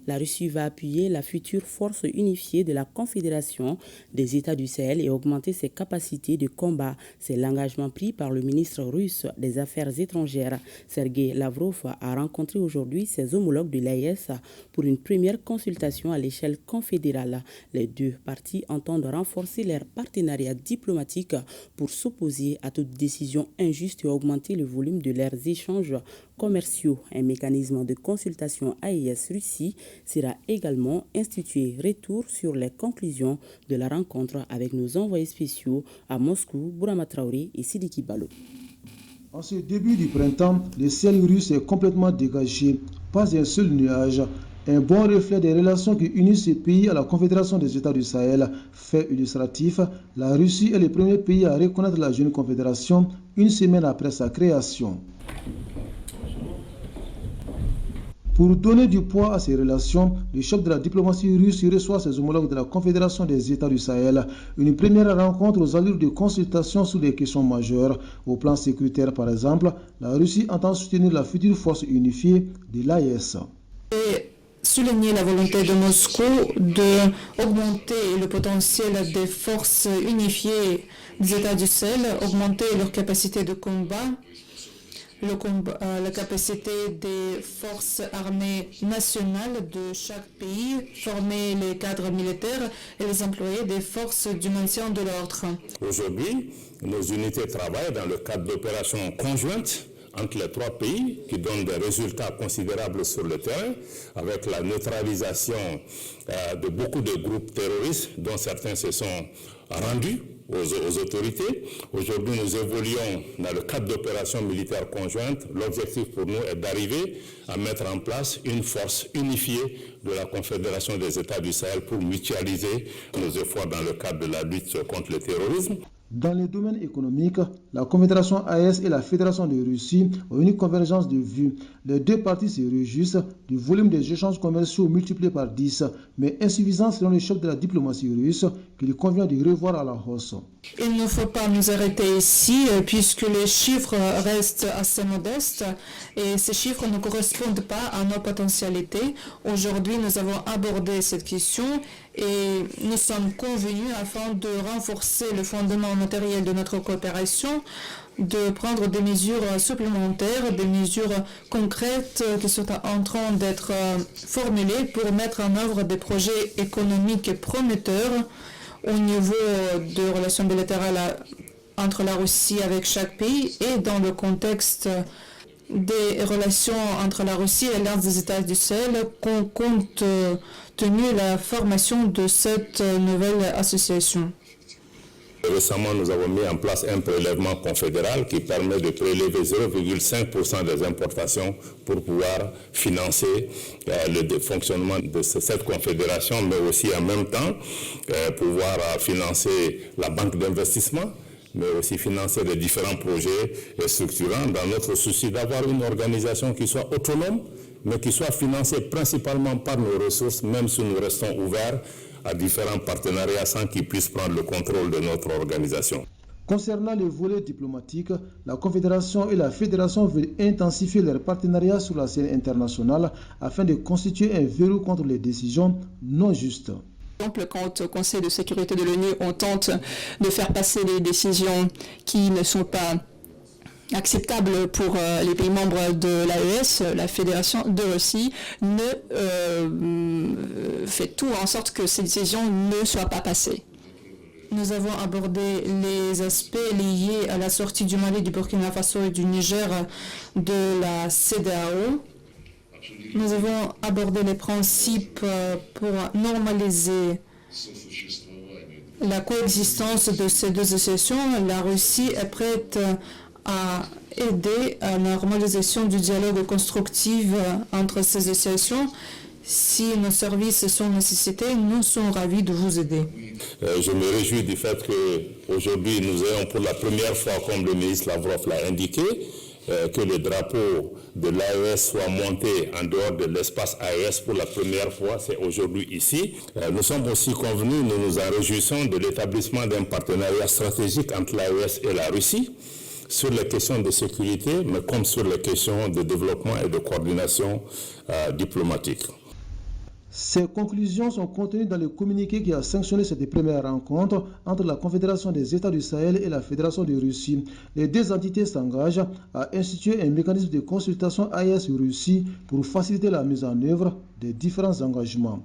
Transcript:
La Russie va appuyer la future force unifiée de la Confédération des États du Sahel et augmenter ses capacités de combat. C'est l'engagement pris par le ministre russe des Affaires étrangères. Sergei Lavrov a rencontré aujourd'hui ses homologues de l'AES pour une première consultation à l'échelle confédérale. Les deux parties entendent renforcer leur partenariat diplomatique pour s'opposer à toute décision injuste et augmenter le volume de leurs échanges commerciaux. Un mécanisme de consultation AES-Russie sera également institué. Retour sur les conclusions de la rencontre avec nos envoyés spéciaux à Moscou, Bourama Traoré et Sidiki Balo. En ce début du printemps, le ciel russe est complètement dégagé. Pas un seul nuage. Un bon reflet des relations qui unissent ces pays à la Confédération des États du Sahel. Fait illustratif, la Russie est le premier pays à reconnaître la jeune confédération une semaine après sa création. Pour donner du poids à ces relations, le chef de la diplomatie russe reçoit ses homologues de la Confédération des États du Sahel. Une première rencontre aux allures de consultation sur des questions majeures. Au plan sécuritaire, par exemple, la Russie entend soutenir la future force unifiée de l'AES. Souligner la volonté de Moscou d'augmenter le potentiel des forces unifiées des États du Sahel, augmenter leur capacité de combat, la capacité des forces armées nationales de chaque pays, former les cadres militaires et les employés des forces du maintien de l'ordre. Aujourd'hui, nos unités travaillent dans le cadre d'opérations conjointes entre les trois pays qui donnent des résultats considérables sur le terrain avec la neutralisation de beaucoup de groupes terroristes dont certains se sont rendus aux autorités. Aujourd'hui, nous évoluons dans le cadre d'opérations militaires conjointes. L'objectif pour nous est d'arriver à mettre en place une force unifiée de la Confédération des États du Sahel pour mutualiser nos efforts dans le cadre de la lutte contre le terrorisme. Dans le domaine économique, la Confédération AES et la Fédération de Russie ont une convergence de vues. Les deux parties se réjouissent du volume des échanges commerciaux multiplié par 10, mais insuffisant selon le chef de la diplomatie russe qu'il convient de revoir à la hausse. Il ne faut pas nous arrêter ici puisque les chiffres restent assez modestes et ces chiffres ne correspondent pas à nos potentialités. Aujourd'hui, nous avons abordé cette question et nous sommes convenus afin de renforcer le fondement matériel de notre coopération, de prendre des mesures supplémentaires, des mesures concrètes qui sont en train d'être formulées pour mettre en œuvre des projets économiques prometteurs au niveau de relations bilatérales entre la Russie avec chaque pays et dans le contexte des relations entre la Russie et l'Alliance des États du Sahel, compte tenu la formation de cette nouvelle association. Récemment, nous avons mis en place un prélèvement confédéral qui permet de prélever 0,5% des importations pour pouvoir financer le fonctionnement de cette confédération, mais aussi en même temps pouvoir financer la banque d'investissement, mais aussi financer les différents projets structurants dans notre souci d'avoir une organisation qui soit autonome, mais qui soit financée principalement par nos ressources, même si nous restons ouverts à différents partenariats sans qu'ils puissent prendre le contrôle de notre organisation. Concernant le volet diplomatique, la Confédération et la Fédération veulent intensifier leur partenariat sur la scène internationale afin de constituer un verrou contre les décisions non justes. Par exemple, quand au Conseil de sécurité de l'ONU, on tente de faire passer des décisions qui ne sont pas acceptable pour les pays membres de l'AES, la Fédération de Russie fait tout en sorte que ces décisions ne soient pas passées. Nous avons abordé les aspects liés à la sortie du Mali, du Burkina Faso et du Niger de la CEDEAO. Nous avons abordé les principes pour normaliser la coexistence de ces deux associations. La Russie est prête à aider à la normalisation du dialogue constructif entre ces associations. Si nos services sont nécessités, nous sommes ravis de vous aider. Je me réjouis du fait qu'aujourd'hui, nous ayons pour la première fois, comme le ministre Lavrov l'a indiqué, que le drapeau de l'AES soit monté en dehors de l'espace AES pour la première fois, c'est aujourd'hui ici. Nous sommes aussi convenus, nous nous en réjouissons de l'établissement d'un partenariat stratégique entre l'AES et la Russie sur les questions de sécurité, mais comme sur les questions de développement et de coordination diplomatique. Ces conclusions sont contenues dans le communiqué qui a sanctionné cette première rencontre entre la Confédération des États du Sahel et la Fédération de Russie. Les deux entités s'engagent à instituer un mécanisme de consultation AES-Russie pour faciliter la mise en œuvre des différents engagements.